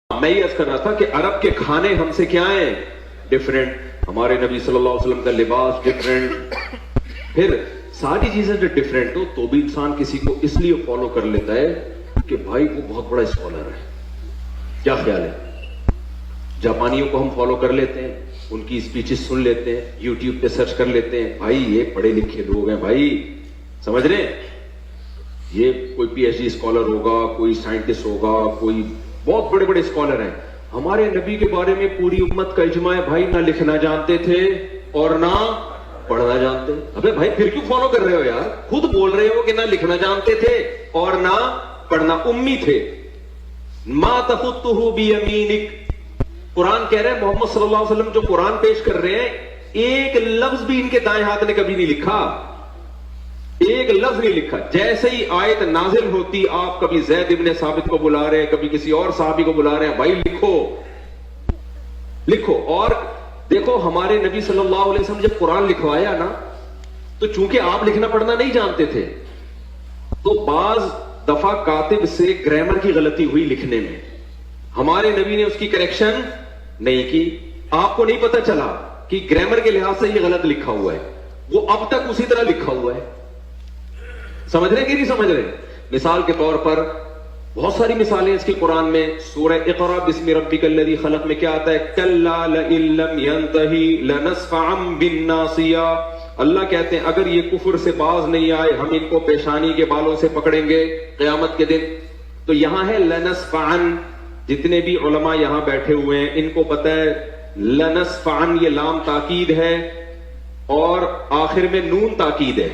میں یہ عرض کر رہا تھا کہ عرب کے کھانے ہم سے کیا ہیں؟ ڈفرینٹ. ہمارے نبی صلی اللہ علیہ وسلم کا لباس ڈفرینٹ, پھر ساری چیزیں جو ڈفرینٹ ہو تو بھی انسان کسی کو اس لیے فالو کر لیتا ہے کہ بھائی وہ بہت بڑا اسکالر ہے. کیا خیال ہے؟ جاپانیوں کو ہم فالو کر لیتے ہیں, ان کی اسپیچز سن لیتے ہیں, یوٹیوب پہ سرچ کر لیتے ہیں, بھائی یہ پڑھے لکھے لوگ ہیں, بھائی سمجھ رہے ہیں, یہ کوئی پی ایچ ڈی اسکالر ہوگا, کوئی سائنٹسٹ ہوگا, کوئی بہت بڑے بڑے اسکالر ہیں. ہمارے نبی کے بارے میں پوری امت کا اجماع ہے بھائی نہ لکھنا جانتے تھے اور نہ پڑھنا جانتے. ابے بھائی پھر کیوں فالو کر رہے ہو یار؟ خود بول رہے ہو کہ نہ لکھنا جانتے تھے اور نہ پڑھنا, امی تھے. ما تخطہ بیمینک, قرآن کہہ رہے ہیں محمد صلی اللہ علیہ وسلم جو قرآن پیش کر رہے ہیں ایک لفظ بھی ان کے دائیں ہاتھ نے کبھی نہیں لکھا, ایک لفظ نہیں لکھا. جیسے ہی آیت نازل ہوتی آپ کبھی زید ابن ثابت کو بلا رہے ہیں, کبھی کسی اور صحابی کو بلا رہے ہیں, بھائی لکھو لکھو. اور دیکھو ہمارے نبی صلی اللہ علیہ وسلم جب قرآن لکھوایا نا تو چونکہ آپ لکھنا پڑھنا نہیں جانتے تھے تو بعض دفعہ کاتب سے گرامر کی غلطی ہوئی لکھنے میں, ہمارے نبی نے اس کی کریکشن نہیں کی. آپ کو نہیں پتا چلا کہ گرامر کے لحاظ سے یہ غلط لکھا ہوا ہے, وہ اب تک اسی طرح لکھا ہوا ہے. سمجھ رہے کہ نہیں سمجھ رہے؟ مثال کے طور پر بہت ساری مثالیں اس کی قرآن میں. سورہ اقرا بسم ربک الذی خلق میں کیا آتا ہے؟ کلا لئن لم ینتہی لنصفعا بالناصیہ. اللہ کہتے ہیں اگر یہ کفر سے باز نہیں آئے ہم ان کو پیشانی کے بالوں سے پکڑیں گے قیامت کے دن. تو یہاں ہے لنصفعا, جتنے بھی علماء یہاں بیٹھے ہوئے ہیں ان کو پتہ ہے لنصفعا یہ لام تاکید ہے اور آخر میں نون تاکید ہے.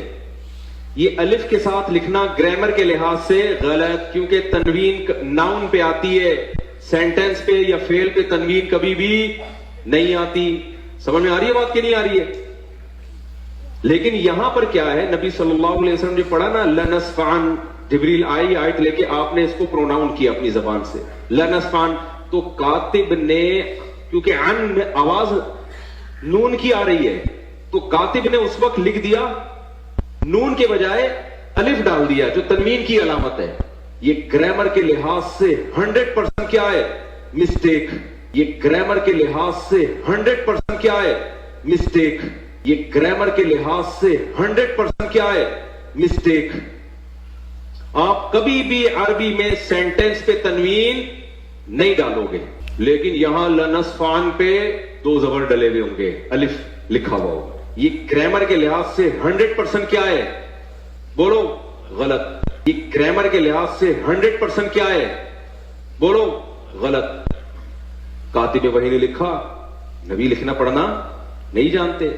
یہ الف کے ساتھ لکھنا گرامر کے لحاظ سے غلط, کیونکہ تنوین ناؤن پہ آتی ہے, سینٹنس پہ یا فعل پہ تنوین کبھی بھی نہیں آتی. سمجھ میں آ رہی ہے بات کہ نہیں آ رہی ہے؟ لیکن یہاں پر کیا ہے, نبی صلی اللہ علیہ وسلم جو پڑھا نا لنصفعن, جبریل آئی آیت لے کے آپ نے اس کو پروناؤن کیا اپنی زبان سے لنصفعن, تو کاتب نے کیونکہ عن میں آواز نون کی آ رہی ہے تو کاتب نے اس وقت لکھ دیا نون کے بجائے الف ڈال دیا جو تنوین کی علامت ہے. یہ گرامر کے لحاظ سے 100% کیا ہے؟ مسٹیک. یہ گرامر کے لحاظ سے 100% کیا ہے؟ مسٹیک. یہ گرامر کے لحاظ سے 100% کیا ہے؟ مسٹیک. آپ کبھی بھی عربی میں سینٹنس پہ تنوین نہیں ڈالو گے, لیکن یہاں لنصفعن پہ دو زبر ڈلے ہوئے ہوں گے, الف لکھا ہوا ہوگا. یہ گرامر کے لحاظ سے 100% کیا ہے؟ بولو غلط. یہ گرامر کے لحاظ سے 100% کیا ہے؟ بولو غلط. کاتب وحی نے لکھا, نبی لکھنا پڑھنا نہیں جانتے.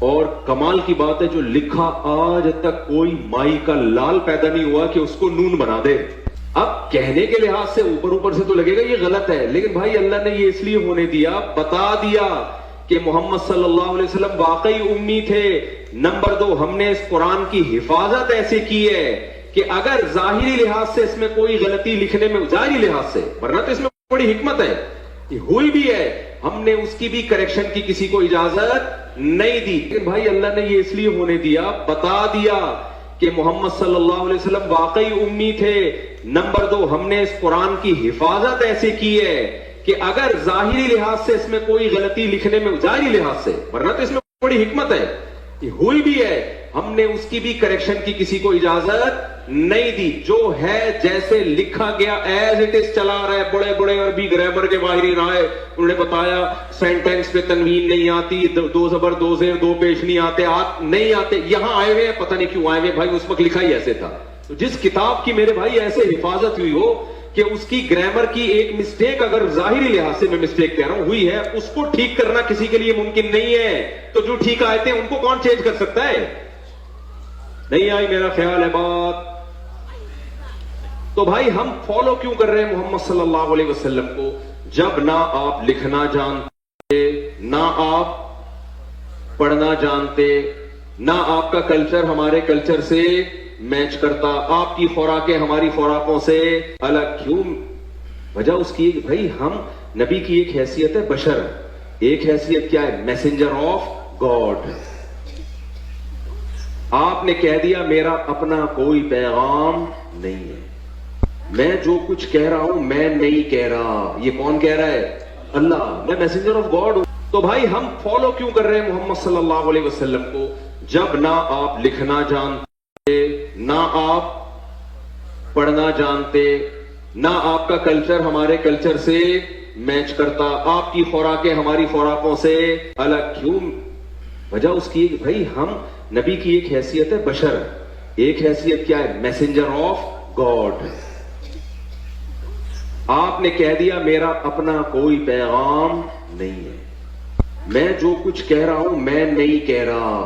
اور کمال کی بات ہے جو لکھا آج تک کوئی مائی کا لال پیدا نہیں ہوا کہ اس کو نون بنا دے. اب کہنے کے لحاظ سے اوپر سے تو لگے گا یہ غلط ہے, لیکن بھائی اللہ نے یہ اس لیے ہونے دیا, بتا دیا کہ محمد صلی اللہ علیہ وسلم واقعی امی تھے. نمبر 2, ہم نے اس قرآن کی حفاظت ایسے کی ہے کہ اگر ظاہری لحاظ سے اس میں کوئی غلطی لکھنے میں, ظاہری لحاظ سے, ورنہ تو اس میں بڑی حکمت ہے, ہوئی بھی ہے, ہم نے اس کی بھی کریکشن کی کسی کو اجازت نہیں دی. لیکن بھائی اللہ نے یہ اس لیے ہونے دیا, بتا دیا کہ محمد صلی اللہ علیہ وسلم واقعی امی تھے. نمبر 2, ہم نے اس قرآن کی حفاظت ایسے کی ہے کہ اگر ظاہری لحاظ سے اس میں کوئی غلطی لکھنے میں, ظاہری لحاظ سے, ورنہ تو اس میں بڑی حکمت ہے, ہوئی بھی ہے, ہم نے اس کی بھی کریکشن کی کسی کو اجازت نہیں دی. جو ہے جیسے لکھا گیا ایز اٹ از چلا رہا ہے. بڑے بڑے عربی گرامر کے ماہرین آئے, انہوں نے بتایا سینٹینس پہ تنوین نہیں آتی, دو زبر دو زیر دو پیش نہیں آتے, نہیں آتے. یہاں آئے ہوئے ہیں, پتہ نہیں کیوں آئے ہوئے بھائی, اس وقت لکھا ہی ایسے تھا. تو جس کتاب کی میرے بھائی ایسے حفاظت ہوئی ہو کہ اس کی گرامر کی ایک مسٹیک, اگر ظاہری لحاظ سے میں مسٹیک کہہ رہا ہوں ہوئی ہے, اس کو ٹھیک کرنا کسی کے لیے ممکن نہیں ہے. تو جو ٹھیک آئے تھے ان کو کون چینج کر سکتا ہے؟ نہیں آئی میرا خیال ہے بات. تو بھائی ہم فالو کیوں کر رہے ہیں محمد صلی اللہ علیہ وسلم کو, جب نہ آپ لکھنا جانتے, نہ آپ پڑھنا جانتے, نہ آپ کا کلچر ہمارے کلچر سے میچ کرتا, آپ کی خوراکیں ہماری خوراکوں سے الگ. کیوں؟ وجہ اس کی بھائی ہم, نبی کی ایک حیثیت ہے بشر, ایک حیثیت کیا ہے؟ Messenger of God. آپ نے کہہ دیا میرا اپنا کوئی پیغام نہیں ہے, میں جو کچھ کہہ رہا ہوں میں نہیں کہہ رہا. یہ کون کہہ رہا ہے؟ اللہ. میں میسنجر آف گاڈ ہوں. تو بھائی ہم فالو کیوں کر رہے ہیں محمد صلی اللہ علیہ وسلم کو؟ جب نہ آپ لکھنا جانتے، نہ آپ پڑھنا جانتے، نہ آپ کا کلچر ہمارے کلچر سے میچ کرتا، آپ کی خوراکیں ہماری خوراکوں سے الگ. کیوں؟ وجہ اس کی بھائی ہم نبی کی ایک حیثیت ہے بشر، ایک حیثیت کیا ہے؟ Messenger of God. آپ نے کہہ دیا میرا اپنا کوئی پیغام نہیں ہے، میں جو کچھ کہہ رہا ہوں میں نہیں کہہ رہا.